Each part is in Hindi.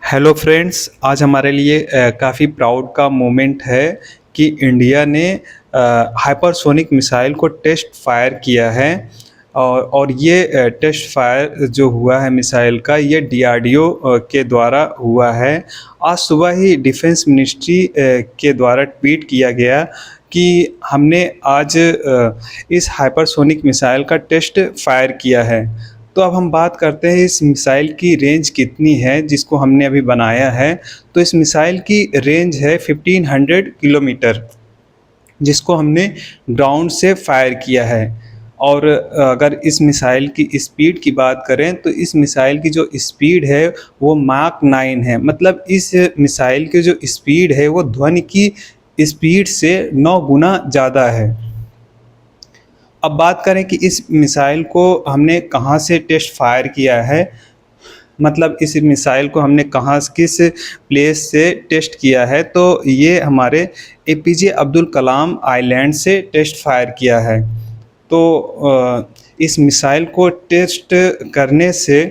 हेलो फ्रेंड्स, आज हमारे लिए काफ़ी प्राउड का मोमेंट है कि इंडिया ने हाइपरसोनिक मिसाइल को टेस्ट फायर किया है। और ये टेस्ट फायर जो हुआ है मिसाइल का, ये डीआरडीओ के द्वारा हुआ है। आज सुबह ही डिफेंस मिनिस्ट्री के द्वारा ट्वीट किया गया कि हमने आज इस हाइपरसोनिक मिसाइल का टेस्ट फायर किया है। तो अब हम बात करते हैं इस मिसाइल की रेंज कितनी है जिसको हमने अभी बनाया है। तो इस मिसाइल की रेंज है 1500 किलोमीटर, जिसको हमने ग्राउंड से फायर किया है। और अगर इस मिसाइल की स्पीड की बात करें तो इस मिसाइल की जो स्पीड है वो माक 9 है। मतलब इस मिसाइल की जो स्पीड है वो ध्वनि की स्पीड से 9 गुना ज़्यादा है। अब बात करें कि इस मिसाइल को हमने कहाँ से टेस्ट फायर किया है, मतलब इस मिसाइल को हमने कहाँ किस प्लेस से टेस्ट किया है, तो ये हमारे एपीजे अब्दुल कलाम आइलैंड से टेस्ट फायर किया है। तो इस मिसाइल को टेस्ट करने से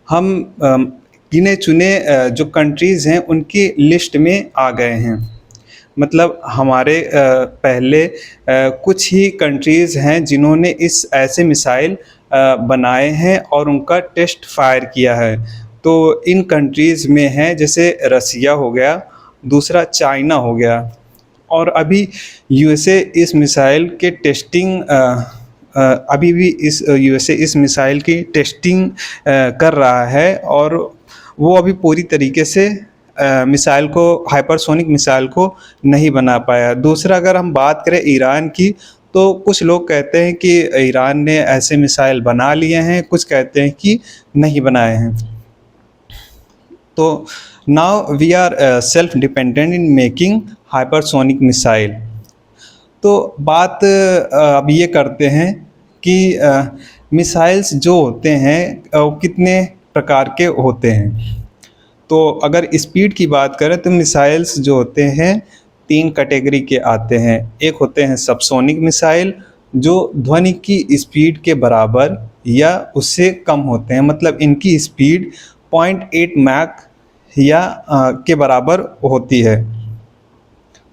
हम गिने चुने जो कंट्रीज़ हैं उनकी लिस्ट में आ गए हैं। मतलब हमारे पहले कुछ ही कंट्रीज़ हैं जिन्होंने इस ऐसे मिसाइल बनाए हैं और उनका टेस्ट फायर किया है। तो इन कंट्रीज़ में हैं जैसे रसिया हो गया, दूसरा चाइना हो गया, और अभी यूएसए इस मिसाइल के टेस्टिंग अभी भी इस यूएसए इस मिसाइल की टेस्टिंग कर रहा है। और वो अभी पूरी तरीके से मिसाइल को, हाइपरसोनिक मिसाइल को नहीं बना पाया। दूसरा, अगर हम बात करें ईरान की, तो कुछ लोग कहते हैं कि ईरान ने ऐसे मिसाइल बना लिए हैं, कुछ कहते हैं कि नहीं बनाए हैं। तो now we are self dependent in making hypersonic missile. तो बात अब ये करते हैं कि मिसाइल्स जो होते हैं वो कितने प्रकार के होते हैं। तो अगर स्पीड की बात करें तो मिसाइल्स जो होते हैं 3 कैटेगरी के आते हैं। एक होते हैं सबसोनिक मिसाइल, जो ध्वनि की स्पीड के बराबर या उससे कम होते हैं, मतलब इनकी स्पीड 0.8 मैक या के बराबर होती है।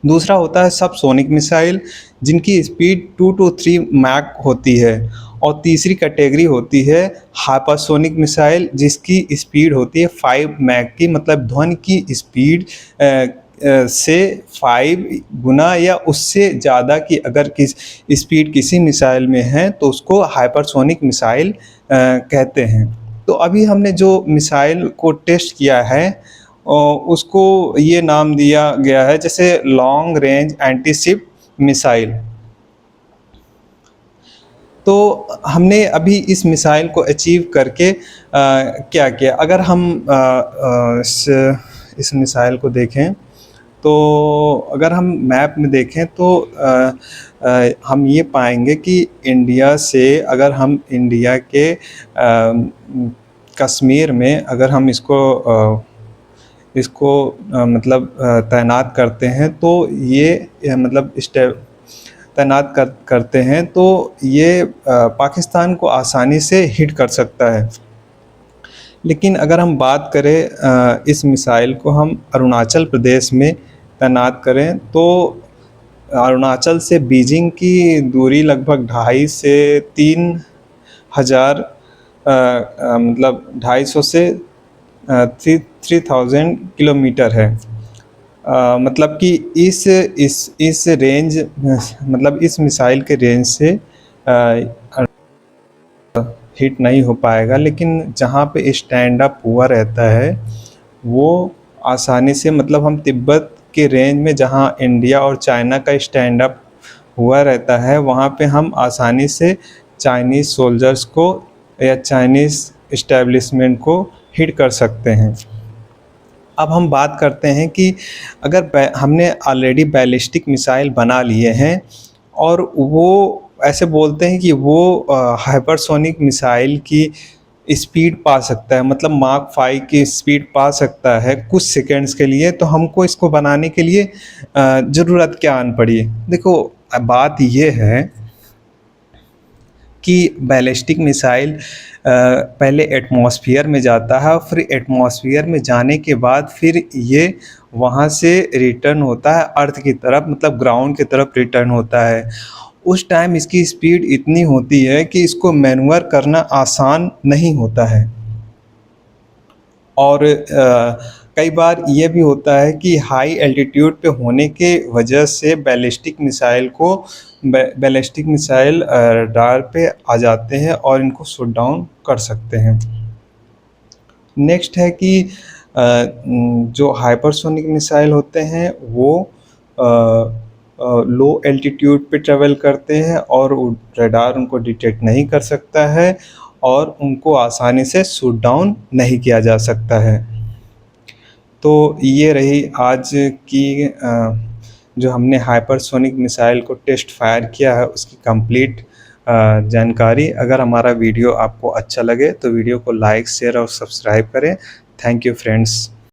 दूसरा होता है सबसोनिक मिसाइल, जिनकी स्पीड 2 to 3 मैक होती है। और तीसरी कैटेगरी होती है हाइपरसोनिक मिसाइल, जिसकी स्पीड होती है 5 मैक की, मतलब ध्वनि की स्पीड से 5 गुना या उससे ज़्यादा की अगर किस स्पीड किसी मिसाइल में है तो उसको हाइपरसोनिक मिसाइल कहते हैं। तो अभी हमने जो मिसाइल को टेस्ट किया है उसको ये नाम दिया गया है जैसे लॉन्ग रेंज एंटीशिप मिसाइल। तो हमने अभी इस मिसाइल को अचीव करके क्या किया, अगर हम इस मिसाइल को देखें तो अगर हम मैप में देखें तो हम ये पाएंगे कि इंडिया से, अगर हम इंडिया के कश्मीर में अगर हम इसको मतलब तैनात करते हैं तो ये मतलब तैनात करते हैं तो ये पाकिस्तान को आसानी से हिट कर सकता है। लेकिन अगर हम बात करें इस मिसाइल को हम अरुणाचल प्रदेश में तैनात करें तो अरुणाचल से बीजिंग की दूरी लगभग 2.5 से 3 हज़ार मतलब 250 से 3000 किलोमीटर है। मतलब कि इस रेंज, मतलब इस मिसाइल के रेंज से हिट नहीं हो पाएगा। लेकिन जहाँ पे स्टैंड अप हुआ रहता है वो आसानी से, मतलब हम तिब्बत के रेंज में जहाँ इंडिया और चाइना का स्टैंड अप हुआ रहता है वहाँ पे हम आसानी से चाइनीज़ सोल्जर्स को या चाइनीज़ इस्टेब्लिशमेंट को हिट कर सकते हैं। अब हम बात करते हैं कि अगर हमने ऑलरेडी बैलिस्टिक मिसाइल बना लिए हैं और वो ऐसे बोलते हैं कि वो हाइपरसोनिक मिसाइल की स्पीड पा सकता है, मतलब माक 5 की स्पीड पा सकता है कुछ सेकेंड्स के लिए, तो हमको इसको बनाने के लिए ज़रूरत क्या आन पड़ी। देखो, बात ये है कि बैलिस्टिक मिसाइल पहले एटमॉस्फेयर में जाता है, फिर एटमॉस्फेयर में जाने के बाद फिर ये वहाँ से रिटर्न होता है अर्थ की तरफ, मतलब ग्राउंड की तरफ रिटर्न होता है। उस टाइम इसकी स्पीड इतनी होती है कि इसको मैन्यूवर करना आसान नहीं होता है। और कई बार ये भी होता है कि हाई एल्टीट्यूड पे होने के वजह से बैलिस्टिक मिसाइल रडार पे आ जाते हैं और इनको शूट डाउन कर सकते हैं। नेक्स्ट है कि जो हाइपरसोनिक मिसाइल होते हैं वो लो एल्टीट्यूड पे ट्रेवल करते हैं और रडार उनको डिटेक्ट नहीं कर सकता है और उनको आसानी से शूट डाउन नहीं किया जा सकता है। तो ये रही आज की जो हमने हाइपरसोनिक मिसाइल को टेस्ट फायर किया है उसकी कंप्लीट जानकारी। अगर हमारा वीडियो आपको अच्छा लगे तो वीडियो को लाइक, शेयर और सब्सक्राइब करें। Thank you friends.